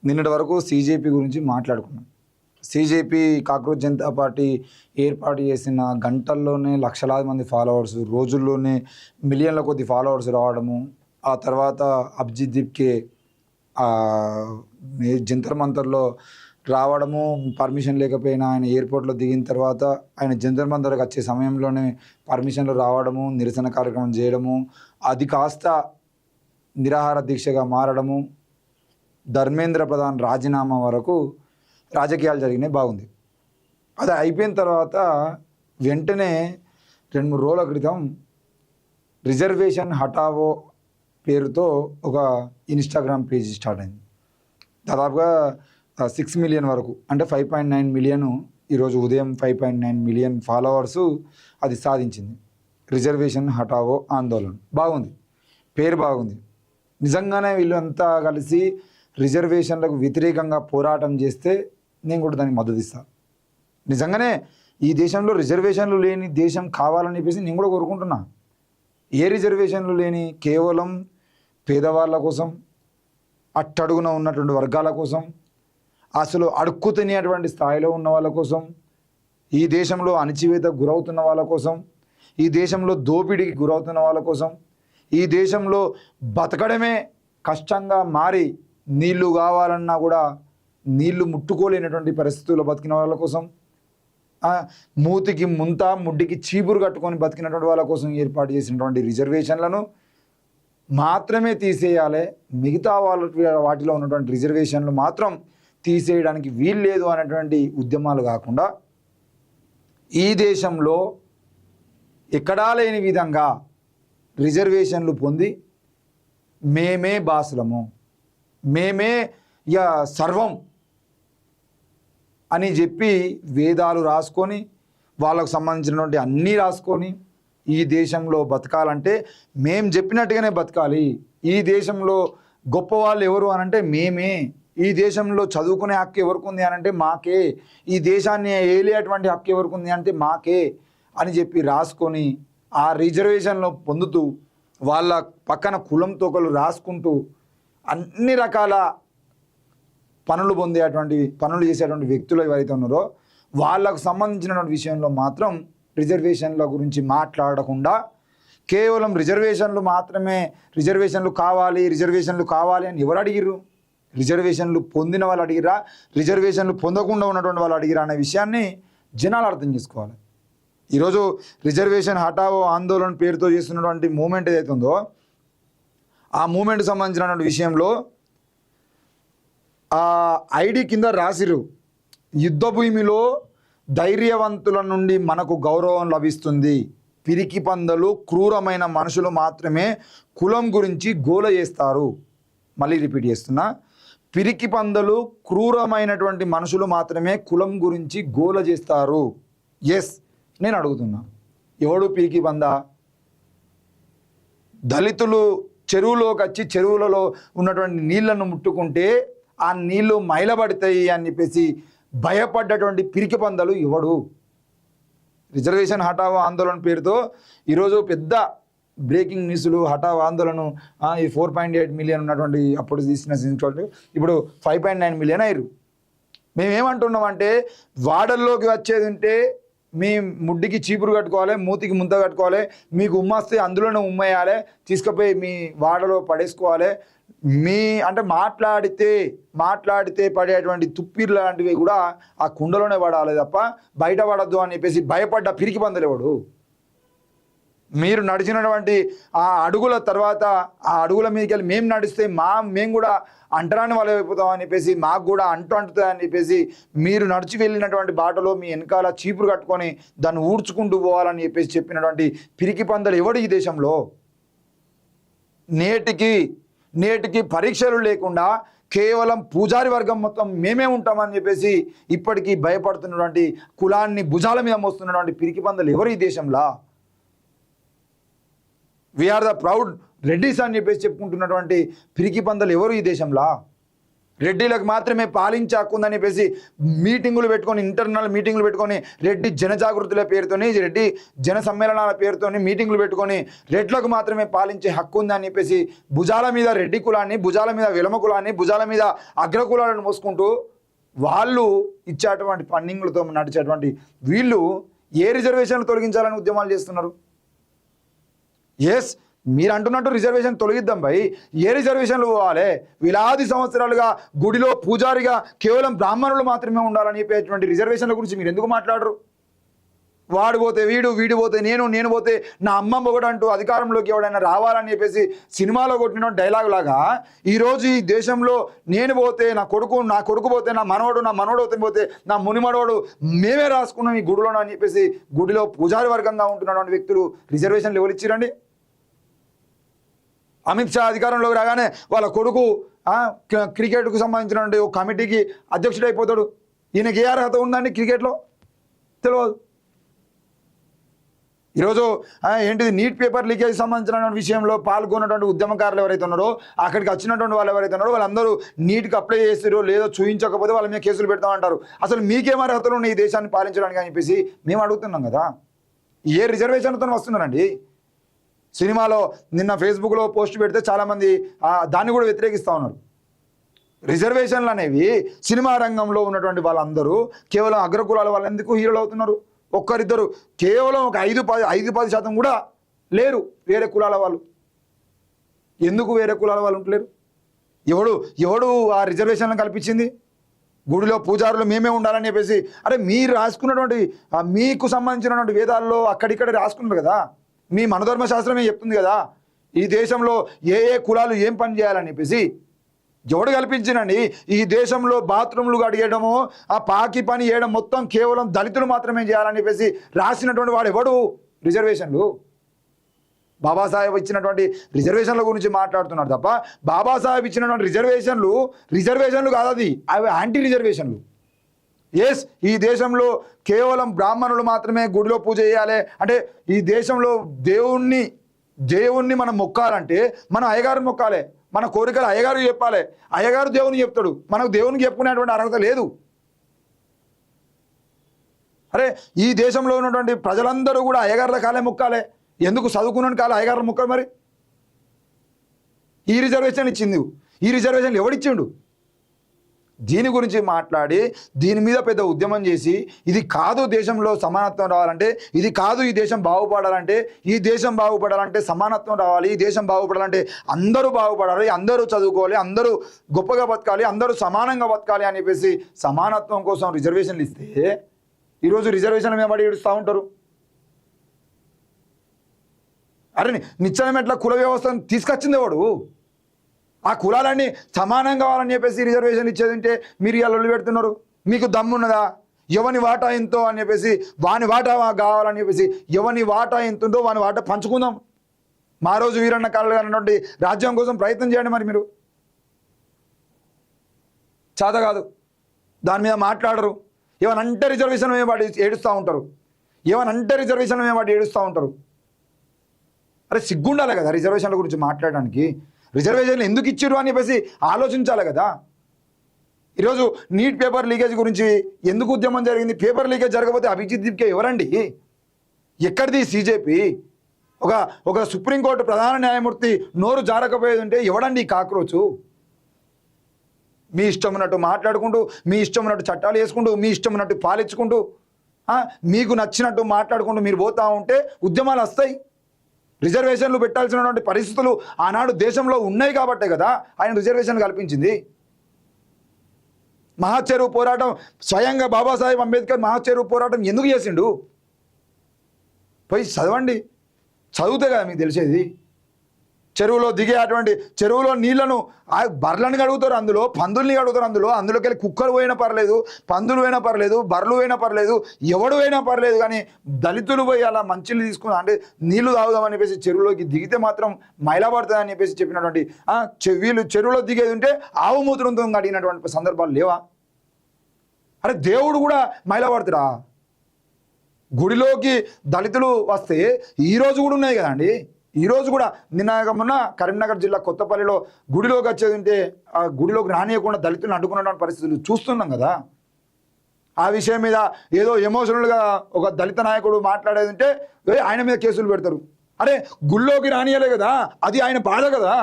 నిన్నటి వరకు సీజేపీ గురించి మాట్లాడుకున్నాం. సీజేపీ కాక్రోచ్ జనతా పార్టీ ఏర్పాటు చేసిన గంటల్లోనే లక్షలాది మంది ఫాలోవర్స్, రోజుల్లోనే మిలియన్ల కొద్ది ఫాలోవర్స్ రావడము, ఆ తర్వాత అభిజిత్కే జంతర్ మంతర్లో రావడము, పర్మిషన్ లేకపోయినా ఆయన ఎయిర్పోర్ట్లో దిగిన తర్వాత ఆయన జంతర్ మంతర్కి వచ్చే సమయంలోనే పర్మిషన్లు రావడము, నిరసన కార్యక్రమం చేయడము, అది కాస్త నిరాహార దీక్షగా మారడము, ధర్మేంద్ర ప్రధాన్ రాజీనామా వరకు రాజకీయాలు జరిగినాయి. బాగుంది. అది అయిపోయిన తర్వాత వెంటనే 2-3 రోజుల క్రితం రిజర్వేషన్ హటావో పేరుతో ఒక ఇన్స్టాగ్రామ్ పేజ్ స్టార్ట్ అయింది. దాదాపుగా 6 మిలియన్ వరకు, అంటే 5.9 మిలియన్, ఈరోజు ఉదయం 5.9 మిలియన్ ఫాలోవర్సు అది సాధించింది. రిజర్వేషన్ హటావో ఆందోళన. బాగుంది, పేరు బాగుంది. నిజంగానే వీళ్ళంతా కలిసి రిజర్వేషన్లకు వ్యతిరేకంగా పోరాటం చేస్తే నేను కూడా దానికి మద్దతు ఇస్తాను. నిజంగానే ఈ దేశంలో రిజర్వేషన్లు లేని దేశం కావాలని చెప్పేసి నేను కూడా కోరుకుంటున్నా. ఏ రిజర్వేషన్లు లేని, కేవలం పేదవాళ్ళ కోసం, అట్టడుగున ఉన్నటువంటి వర్గాల కోసం, అసలు అడుక్కు తినేటువంటి స్థాయిలో ఉన్న వాళ్ళ కోసం, ఈ దేశంలో అణచివేతకు గురవుతున్న వాళ్ళ కోసం, ఈ దేశంలో దోపిడీకి గురవుతున్న వాళ్ళ కోసం, ఈ దేశంలో బతకడమే కష్టంగా మారి నీళ్లు కావాలన్నా కూడా నీళ్లు ముట్టుకోలేనటువంటి పరిస్థితుల్లో బతికిన వాళ్ళ కోసం, మూతికి ముంత ముడ్డికి చీపురు కట్టుకొని బతికినటువంటి వాళ్ళ కోసం ఏర్పాటు చేసినటువంటి రిజర్వేషన్లను మాత్రమే తీసేయాలి. మిగతా వాటిలో ఉన్నటువంటి రిజర్వేషన్లు మాత్రం తీసేయడానికి వీల్లేదు అనేటువంటి ఉద్యమాలు కాకుండా, ఈ దేశంలో ఎక్కడా లేని విధంగా రిజర్వేషన్లు పొంది మేమే బాసులము, మేమే ఇక సర్వం అని చెప్పి వేదాలు రాసుకొని, వాళ్ళకు సంబంధించినటువంటి అన్నీ రాసుకొని, ఈ దేశంలో బతకాలంటే మేం చెప్పినట్టుగానే బతకాలి, ఈ దేశంలో గొప్పవాళ్ళు ఎవరు అనంటే మేమే, ఈ దేశంలో చదువుకునే హక్కు ఎవరికి ఉంది అనంటే మాకే, ఈ దేశాన్ని ఏలేటువంటి హక్కు ఎవరికి ఉంది అంటే మాకే అని చెప్పి రాసుకొని, ఆ రిజర్వేషన్లో పొందుతూ వాళ్ళ పక్కన కులం తోకలు రాసుకుంటూ అన్ని రకాల పనులు చేసేటువంటి వ్యక్తులు ఎవరైతే ఉన్నారో వాళ్ళకు సంబంధించినటువంటి విషయంలో మాత్రం రిజర్వేషన్ల గురించి మాట్లాడకుండా, కేవలం రిజర్వేషన్లు మాత్రమే, రిజర్వేషన్లు కావాలి అని ఎవరు అడిగిర్రు? రిజర్వేషన్లు పొందిన వాళ్ళు అడిగిరా, రిజర్వేషన్లు పొందకుండా ఉన్నటువంటి వాళ్ళు అడిగిరా అనే విషయాన్ని జనాలు అర్థం చేసుకోవాలి. ఈరోజు రిజర్వేషన్ హటావో ఆందోళన పేరుతో చేస్తున్నటువంటి మూమెంట్ ఏదైతే ఉందో, ఆ మూమెంట్కి సంబంధించినటువంటి విషయంలో ఆ ఐడి కింద రాసిరు, యుద్ధ భూమిలో ధైర్యవంతుల నుండి మనకు గౌరవం లభిస్తుంది, పిరికి పందలు క్రూరమైన మనుషులు మాత్రమే కులం గురించి గోల చేస్తారు. మళ్ళీ రిపీట్ చేస్తున్నా, పిరికి పందలు క్రూరమైనటువంటి మనుషులు మాత్రమే కులం గురించి గోల చేస్తారు. ఎస్, నేను అడుగుతున్నా, ఎవడు పిరికి పందా? దళితులు చెరువులోకి వచ్చి చెరువులలో ఉన్నటువంటి నీళ్లను ముట్టుకుంటే ఆ నీళ్లు మైలబడతాయి అని చెప్పేసి భయపడ్డటువంటి పిరికి పందలు ఎవడు? రిజర్వేషన్ హటావో ఆందోళన పేరుతో ఈరోజు పెద్ద బ్రేకింగ్ న్యూస్లు, హటావో ఆందోళన, ఈ 4.8 మిలియన్ ఉన్నటువంటి అప్పుడు తీసిన ఇప్పుడు 5.9 మిలియన్ అయ్యారు. మేమేమంటున్నామంటే, వాడల్లోకి వచ్చేది ఉంటే మీ ముడ్డికి చీపురు కట్టుకోవాలి, మూతికి ముంత కట్టుకోవాలి, మీకు ఉమ్మస్తే అందులోనే ఉమ్మేయాలి, తీసుకుపోయి మీ వాడలో పడేసుకోవాలి. అంటే మాట్లాడితే పడేటువంటి తుప్పిర్లు లాంటివి కూడా ఆ కుండలోనే పడాలి తప్ప బయట పడద్దు అని చెప్పేసి భయపడ్డ పిరికి పందలేవాడు. మీరు నడిచినటువంటి ఆ అడుగుల తర్వాత ఆ అడుగుల మీదకి వెళ్ళి మేము నడిస్తే మేము కూడా అంటరాని వాళ్ళు అయిపోతాం అని చెప్పేసి, మాకు కూడా అంటుతాయని చెప్పేసి మీరు నడిచి వెళ్ళినటువంటి బాటలో మీ వెనకాల చీపురు కట్టుకొని దాన్ని ఊడ్చుకుంటూ పోవాలని చెప్పేసి చెప్పినటువంటి పిరికి పందలు ఎవడు ఈ దేశంలో? నేటికి పరీక్షలు లేకుండా కేవలం పూజారి వర్గం మొత్తం మేమే ఉంటామని చెప్పేసి ఇప్పటికీ భయపడుతున్నటువంటి, కులాన్ని భుజాల మీద మోస్తున్నటువంటి పిరికి పందలు ఎవరు ఈ దేశంలో? వీఆర్ ద ప్రౌడ్ రెడ్డిస్ అని చెప్పేసి చెప్పుకుంటున్నటువంటి పిరికి పందలు ఎవరు ఈ దేశంలో? రెడ్డిలకు మాత్రమే పాలించే హక్కు ఉందని చెప్పేసి మీటింగులు పెట్టుకొని, ఇంటర్నల్ మీటింగులు పెట్టుకొని, రెడ్డి జనజాగృతుల పేరుతోని, రెడ్డి జన సమ్మేళనాల పేరుతోని మీటింగులు పెట్టుకొని రెడ్లకు మాత్రమే పాలించే హక్కు ఉందని చెప్పేసి భుజాల మీద రెడ్డి కులాన్ని, భుజాల మీద విలమ కులాన్ని, భుజాల మీద అగ్రకులాలను మోసుకుంటూ వాళ్ళు ఇచ్చేటువంటి ఫండింగ్లతో నడిచేటువంటి వీళ్ళు ఏ రిజర్వేషన్లు తొలగించాలని ఉద్యమాలు చేస్తున్నారు? ఎస్, మీరు అంటున్నట్టు రిజర్వేషన్ తొలగిద్దాం భయ్. ఏ రిజర్వేషన్లు పోవాలి? వేలాది సంవత్సరాలుగా గుడిలో పూజారిగా కేవలం బ్రాహ్మణులు మాత్రమే ఉండాలని చెప్పేటువంటి రిజర్వేషన్ల గురించి మీరు ఎందుకు మాట్లాడరు? వాడు పోతే వీడు, వీడు పోతే నేను పోతే నా అమ్మమ్మ ఒకటి అంటూ అధికారంలోకి ఎవడైనా రావాలని చెప్పేసి సినిమాలో కొట్టిన డైలాగ్ లాగా ఈరోజు ఈ దేశంలో నేను పోతే నా కొడుకు పోతే నా మనవడు పోతే నా మునిమడోడు మేమే రాసుకున్నాం ఈ గుడిలో అని చెప్పేసి గుడిలో పూజారి వర్గంగా ఉంటున్నటువంటి వ్యక్తులు రిజర్వేషన్లు ఎవరు ఇచ్చిరండి? అమిత్ షా అధికారంలోకి రాగానే వాళ్ళ కొడుకు క్రికెట్కు సంబంధించినటువంటి ఒక కమిటీకి అధ్యక్షుడు అయిపోతాడు. ఈయనకి ఏ అర్హత ఉందండి క్రికెట్లో? తెలియదు. ఈరోజు ఏంటిది నీట్ పేపర్ లీకేజ్ సంబంధించిన విషయంలో పాల్గొన్నటువంటి ఉద్యమకారులు ఎవరైతే ఉన్నారో, అక్కడికి వచ్చినటువంటి వాళ్ళు ఎవరైతే ఉన్నారో వాళ్ళందరూ నీట్కి అప్లై చేస్తారో లేదో చూపించకపోతే వాళ్ళ మీద కేసులు పెడతామంటారు. అసలు మీకేం అర్హతలు ఉన్నాయి ఈ దేశాన్ని పాలించడానికి అని చెప్పేసి మేము అడుగుతున్నాం కదా. ఏ రిజర్వేషన్తో వస్తున్నారండి? సినిమాలో నిన్న ఫేస్బుక్లో పోస్ట్ పెడితే చాలామంది దాన్ని కూడా వ్యతిరేకిస్తూ ఉన్నారు. రిజర్వేషన్లు అనేవి సినిమా రంగంలో ఉన్నటువంటి వాళ్ళందరూ కేవలం అగ్రకులాల వాళ్ళు ఎందుకు హీరోలు అవుతున్నారు? ఒక్కరిద్దరు, కేవలం ఒక 5-10% కూడా లేరు వేరే కులాల వాళ్ళు. ఎందుకు వేరే కులాల వాళ్ళు ఉంటలేరు? ఎవడు ఆ రిజర్వేషన్లను కల్పించింది? గుడిలో పూజారులు మేమే ఉండాలని చెప్పేసి అరే మీరు రాసుకున్నటువంటి మీకు సంబంధించినటువంటి వేదాల్లో అక్కడిక్కడ రాసుకున్నారు కదా. మీ మనధర్మశాస్త్రమే చెప్తుంది కదా ఈ దేశంలో ఏ కులాలు ఏం పని చేయాలని చెప్పేసి. ఎవడు కల్పించినండి? ఈ దేశంలో బాత్రూమ్లు కడిగేయడము, ఆ పాకి పని చేయడం మొత్తం కేవలం దళితులు మాత్రమే చేయాలని చెప్పేసి రాసినటువంటి వాడు ఎవడు? రిజర్వేషన్లు. బాబాసాహెబ్ ఇచ్చినటువంటి రిజర్వేషన్ల గురించి మాట్లాడుతున్నారు తప్ప బాబాసాహెబ్ ఇచ్చినటువంటి రిజర్వేషన్లు కాదు, అవి యాంటీ రిజర్వేషన్లు. ఎస్, ఈ దేశంలో కేవలం బ్రాహ్మణులు మాత్రమే గుడిలో పూజ చేయాలి అంటే, ఈ దేశంలో దేవుణ్ణి మనం మొక్కాలంటే మనం అయ్యగారిని మొక్కాలి. మన కోరికలు అయ్యగారు చెప్పాలి. అయ్యగారు దేవుని చెప్తాడు. మనకు దేవునికి చెప్పుకునేటువంటి అర్హత లేదు. అరే ఈ దేశంలో ఉన్నటువంటి ప్రజలందరూ కూడా అయ్యగారుల కాలే మొక్కాలి. ఎందుకు చదువుకున్న కాలే అయ్యగారుల మొక్కలు? మరి ఈ రిజర్వేషన్ ఇచ్చింది, ఈ రిజర్వేషన్లు ఎవడిచ్చిండు? దీని గురించి మాట్లాడి దీని మీద పెద్ద ఉద్యమం చేసి ఇది కాదు దేశంలో సమానత్వం రావాలంటే, ఇది కాదు ఈ దేశం బాగుపడాలంటే, ఈ దేశం బాగుపడాలంటే సమానత్వం రావాలి, ఈ దేశం బాగుపడాలంటే అందరూ బాగుపడాలి, అందరూ చదువుకోవాలి, అందరూ గొప్పగా బతకాలి, అందరూ సమానంగా బతకాలి అని చెప్పేసి సమానత్వం కోసం రిజర్వేషన్లు ఇస్తే ఈరోజు రిజర్వేషన్లు మేము పడి ఏడుస్తూ ఉంటారు. అరే నిశ్చయం ఎట్లా కుల వ్యవస్థను తీసుకొచ్చింది వాడు? ఆ కులాలన్నీ సమానం కావాలని చెప్పేసి రిజర్వేషన్ ఇచ్చేదంటే మీరు ఇలా లొల్లి పెడుతున్నారు. మీకు దమ్మున్నదా? ఎవని వాటా ఎంతో అని చెప్పేసి వాని వాటా కావాలని చెప్పేసి ఎవని వాటా ఎంతుందో వాని వాటా పంచుకుందాం. మా రోజు వీరన్న కాళ్ళు అన్నటువంటి రాజ్యం కోసం ప్రయత్నం చేయండి. మరి మీరు చేత కాదు, దాని మీద మాట్లాడరు. ఏమనంటే రిజర్వేషన్ మేము వాటి ఏడుస్తూ ఉంటారు. అరే సిగ్గుండాలి కదా రిజర్వేషన్ల గురించి మాట్లాడడానికి. రిజర్వేషన్లు ఎందుకు ఇచ్చారు అని చెప్పేసి ఆలోచించాలి కదా. ఈరోజు నీట్ పేపర్ లీకేజ్ గురించి ఎందుకు ఉద్యమం జరిగింది? పేపర్ లీకేజ్ జరగకపోతే అభిజిత్ దీప్కే ఎవరండి? ఎక్కడిది సీజేపీ? ఒక సుప్రీంకోర్టు ప్రధాన న్యాయమూర్తి నోరు జారకపోయేది ఉంటే ఎవడండి ఈ కాక్రోచు? మీ ఇష్టం ఉన్నట్టు మాట్లాడుకుంటూ, మీ ఇష్టం ఉన్నట్టు చట్టాలు వేసుకుంటూ, మీ ఇష్టం ఉన్నట్టు పాలించుకుంటూ, మీకు నచ్చినట్టు మాట్లాడుకుంటూ మీరు పోతూ ఉంటే ఉద్యమాలు వస్తాయి. రిజర్వేషన్లు పెట్టాల్సినటువంటి పరిస్థితులు ఆనాడు దేశంలో ఉన్నాయి కాబట్టే కదా ఆయన రిజర్వేషన్లు కల్పించింది. మహాచెరువు పోరాటం స్వయంగా బాబాసాహెబ్ అంబేద్కర్ మహాచెరువు పోరాటం ఎందుకు చేసిండు? పోయి చదవండి, చదివితే కదా మీకు తెలిసేది. చెరువులో దిగే చెరువులో నీళ్లను బర్రెలను కడుగుతారు, అందులో పందుల్ని కడుగుతారు, అందులోకి వెళ్ళి కుక్కలు పోయినా పర్లేదు, పందులు పోయినా పర్లేదు, బర్రెలు పోయినా పర్లేదు, ఎవడు పోయినా పర్లేదు. కానీ దళితులు పోయి అలా మంచిని తీసుకుని అంటే నీళ్లు తాగుదామని చెప్పేసి చెరువులోకి దిగితే మాత్రం మైలపడుతుంది అని చెప్పేసి చెప్పినటువంటి వీళ్ళు చెరువులో దిగేది ఉంటే ఆవు మూత్రంతో అడిగినటువంటి సందర్భాలు లేవా? అరే దేవుడు కూడా మైలపడుతురా? గుడిలోకి దళితులు వస్తే ఈరోజు కూడా ఉన్నాయి కదండి. ఈరోజు కూడా మొన్న కరీంనగర్ జిల్లా కొత్తపల్లిలో గుడిలోకి వచ్చేది ఉంటే ఆ గుడిలోకి రానియకుండా దళితులను అడ్డుకున్నటువంటి పరిస్థితులు చూస్తున్నాం కదా. ఆ విషయం మీద ఏదో ఎమోషనల్గా ఒక దళిత నాయకుడు మాట్లాడేది ఉంటే ఆయన మీద కేసులు పెడతారు. అరే గుళ్ళోకి రానియలే కదా, అది ఆయన బాధ కదా,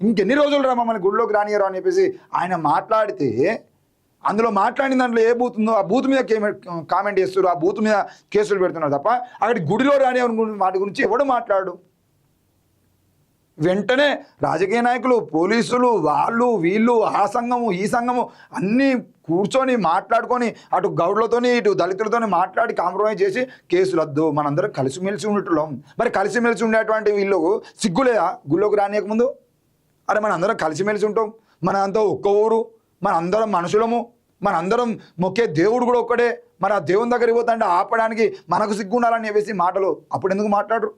ఇంకెన్ని రోజులు రా మమ్మల్ని గుళ్ళోకి రానియరు అని చెప్పేసి ఆయన మాట్లాడితే అందులో మాట్లాడిన దాంట్లో ఏ బూత్ ఉందో ఆ బూత్ మీద కామెంట్ చేస్తారు, ఆ బూత్ మీద కేసులు పెడుతున్నారు తప్ప అక్కడి గుడిలో రాని వాటి గురించి ఎవడు మాట్లాడు. వెంటనే రాజకీయ నాయకులు, పోలీసులు, వాళ్ళు వీళ్ళు, ఆ సంఘము ఈ సంఘము అన్నీ కూర్చొని మాట్లాడుకొని అటు గౌడ్లతోని ఇటు దళితులతోని మాట్లాడి కాంప్రమైజ్ చేసి కేసులు వద్దు, మనందరం కలిసిమెలిసి ఉండేటోళ్ళం. మరి కలిసిమెలిసి ఉండేటువంటి వీళ్ళు సిగ్గులేదా గుళ్ళోకి రానియకముందు? అరే మన అందరం కలిసిమెలిసి ఉంటాం, మన అంతా ఒక్క ఊరు, మన అందరం మనుషులము, మన అందరం మొక్కే దేవుడు కూడా ఒక్కడే, మరి ఆ దేవుని దగ్గరికి పోతుంటే ఆపడానికి మనకు సిగ్గు ఉండాలని చెప్పేసి మాటలు అప్పుడు ఎందుకు మాట్లాడరు?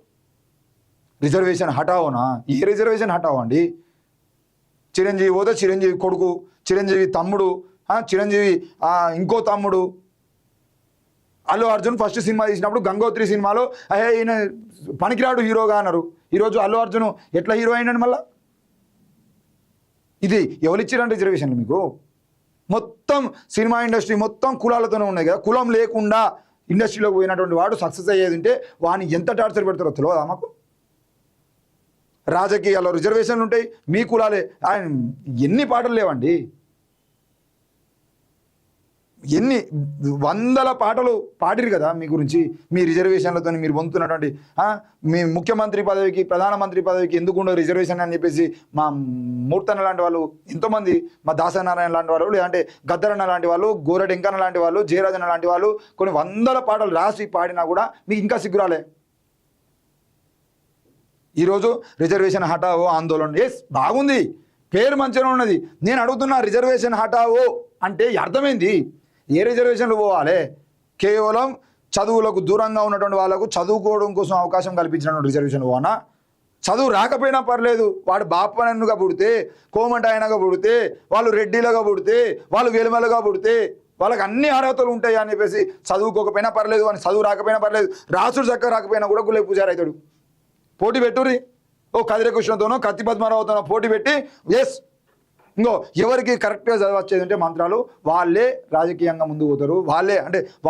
రిజర్వేషన్ హటావోనా? ఏ రిజర్వేషన్ హటావో అండి? చిరంజీవి పోతే చిరంజీవి కొడుకు, చిరంజీవి తమ్ముడు, చిరంజీవి ఇంకో తమ్ముడు. అల్లు అర్జున్ ఫస్ట్ సినిమా తీసినప్పుడు గంగోత్రి సినిమాలో ఈయన పనికిరాడు హీరోగా అన్నారు. ఈరోజు అల్లు అర్జున్ ఎట్లా హీరో అయినాడు మళ్ళా? ఇది ఎవరు ఇచ్చారంటే రిజర్వేషన్లు మీకు? మొత్తం సినిమా ఇండస్ట్రీ మొత్తం కులాలతోనే ఉన్నాయి కదా. కులం లేకుండా ఇండస్ట్రీలోకి పోయినటువంటి వాడు సక్సెస్ అయ్యేది ఉంటే వాడిని ఎంత టార్చర్ పెడతారో తెలియదా మాకు? రాజకీయాల్లో రిజర్వేషన్లు ఉంటాయి, మీ కులాలే. ఆయన ఎన్ని పాటలు లేవండి, ఎన్ని వందల పాటలు పాడిరు కదా మీ గురించి, మీ రిజర్వేషన్లతో మీరు పొందుతున్నటువంటి. మీ ముఖ్యమంత్రి పదవికి, ప్రధానమంత్రి పదవికి ఎందుకు ఉండదు రిజర్వేషన్ అని చెప్పేసి మా మూర్తన్న లాంటి వాళ్ళు ఎంతోమంది, మా దాసనారాయణ లాంటి వాళ్ళు, లేదంటే గద్దరన్న లాంటి వాళ్ళు, గోరెడ్ వెంకన్న లాంటి వాళ్ళు, జయరాజన్న లాంటి వాళ్ళు కొన్ని వందల పాటలు రాసి పాడినా కూడా మీకు ఇంకా సిగ్గురాలే. ఈరోజు రిజర్వేషన్ హటావో ఆందోళన, ఎస్ బాగుంది, పేరు మంచిగా ఉన్నది. నేను అడుగుతున్నా రిజర్వేషన్ హటావో అంటే అర్థమైంది. ఏ రిజర్వేషన్లు పోవాలి? కేవలం చదువులకు దూరంగా ఉన్నటువంటి వాళ్ళకు చదువుకోవడం కోసం అవకాశం కల్పించినటువంటి రిజర్వేషన్ పోనా? చదువు రాకపోయినా పర్లేదు, వాడు బాపనన్నుగా పుడితే, కోమట ఆయనగా పుడితే, వాళ్ళు రెడ్డిలుగా పుడితే, వాళ్ళు వెలుమలుగా పుడితే వాళ్ళకి అన్ని అర్హతలు ఉంటాయి అని చెప్పేసి చదువుకోకపోయినా పర్లేదు, అని చదువు రాకపోయినా పర్లేదు, రాసుడు చక్కగా రాకపోయినా కూడా గుళ్ళకి పూజారి అవుతాడు. పోటీ పెట్టుర్రి, ఓ కదిరి కృష్ణతోనో కత్తి పద్మారావుతోనో పోటీ పెట్టి, ఎస్ ఇంకో ఎవరికి కరెక్ట్గా చదవచ్చేది అంటే మంత్రాలు వాళ్ళే రాజకీయంగా ముందుకు పోతారు.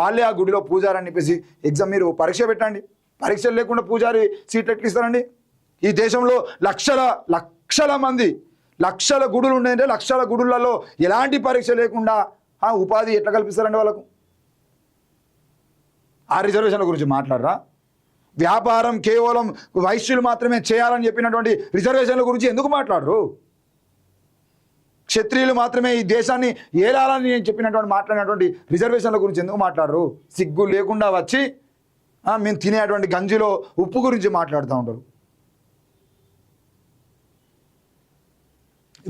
వాళ్ళే ఆ గుడిలో పూజారి అని చెప్పేసి ఎగ్జామ్ మీరు పరీక్ష పెట్టండి. పరీక్షలు లేకుండా పూజారి సీట్లు ఎట్లా ఇస్తారండి? ఈ దేశంలో లక్షల మంది, లక్షల గుడులు ఉన్నాయంటే లక్షల గుడులలో ఎలాంటి పరీక్ష లేకుండా ఉపాధి ఎట్లా కల్పిస్తారండి వాళ్ళకు? ఆ రిజర్వేషన్ల గురించి మాట్లాడరా? వ్యాపారం కేవలం వైశ్యులు మాత్రమే చేయాలని చెప్పినటువంటి రిజర్వేషన్ల గురించి ఎందుకు మాట్లాడరు? క్షత్రియులు మాత్రమే ఈ దేశాన్ని ఏలాలని చెప్పినటువంటి మాట్లాడినటువంటి రిజర్వేషన్ల గురించి ఎందుకు మాట్లాడరు? సిగ్గు లేకుండా వచ్చి మేము తినేటువంటి గంజిలో ఉప్పు గురించి మాట్లాడుతూ ఉంటారు.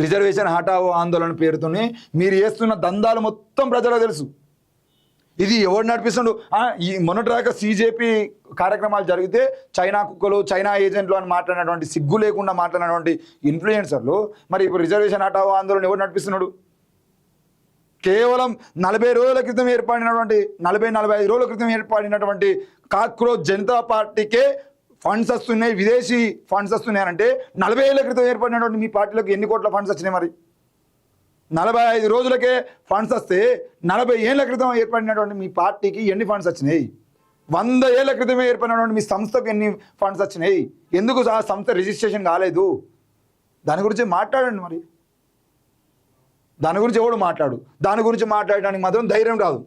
రిజర్వేషన్ హటావో ఆందోళన పేరుతోనే మీరు చేస్తున్న దందాలు మొత్తం ప్రజలకు తెలుసు. ఇది ఎవరు నడిపిస్తుండు? ఈ మొన్నటిదాకా CJP కార్యక్రమాలు జరిగితే చైనా కుక్కలు, చైనా ఏజెంట్లు అని మాట్లాడినటువంటి, సిగ్గు లేకుండా మాట్లాడినటువంటి ఇన్ఫ్లుయెన్సర్లు మరి ఇప్పుడు రిజర్వేషన్ హటావో ఆందోళన ఎవరు నడిపిస్తున్నాడు? కేవలం 40 రోజుల క్రితం ఏర్పడినటువంటి 45 రోజుల క్రితం ఏర్పడినటువంటి కాక్రోచ్ జనతా పార్టీకే ఫండ్స్ వస్తున్నాయి, విదేశీ ఫండ్స్ వస్తున్నాయి అంటే 40 ఏళ్ల క్రితం ఏర్పడినటువంటి మీ పార్టీలకు ఎన్ని కోట్ల ఫండ్స్ వచ్చినాయి? మరి 45 రోజులకే ఫండ్స్ వస్తే 40 ఏళ్ల క్రితం ఏర్పడినటువంటి మీ పార్టీకి ఎన్ని ఫండ్స్ వచ్చినాయి? 100 ఏళ్ల క్రితమే ఏర్పడినటువంటి మీ సంస్థకు ఎన్ని ఫండ్స్ వచ్చినాయి? ఎందుకు ఆ సంస్థ రిజిస్ట్రేషన్ కాలేదు? దాని గురించి మాట్లాడండి. మరి దాని గురించి ఎవడు మాట్లాడు? దాని గురించి మాట్లాడడానికి మాత్రం ధైర్యం రాదు.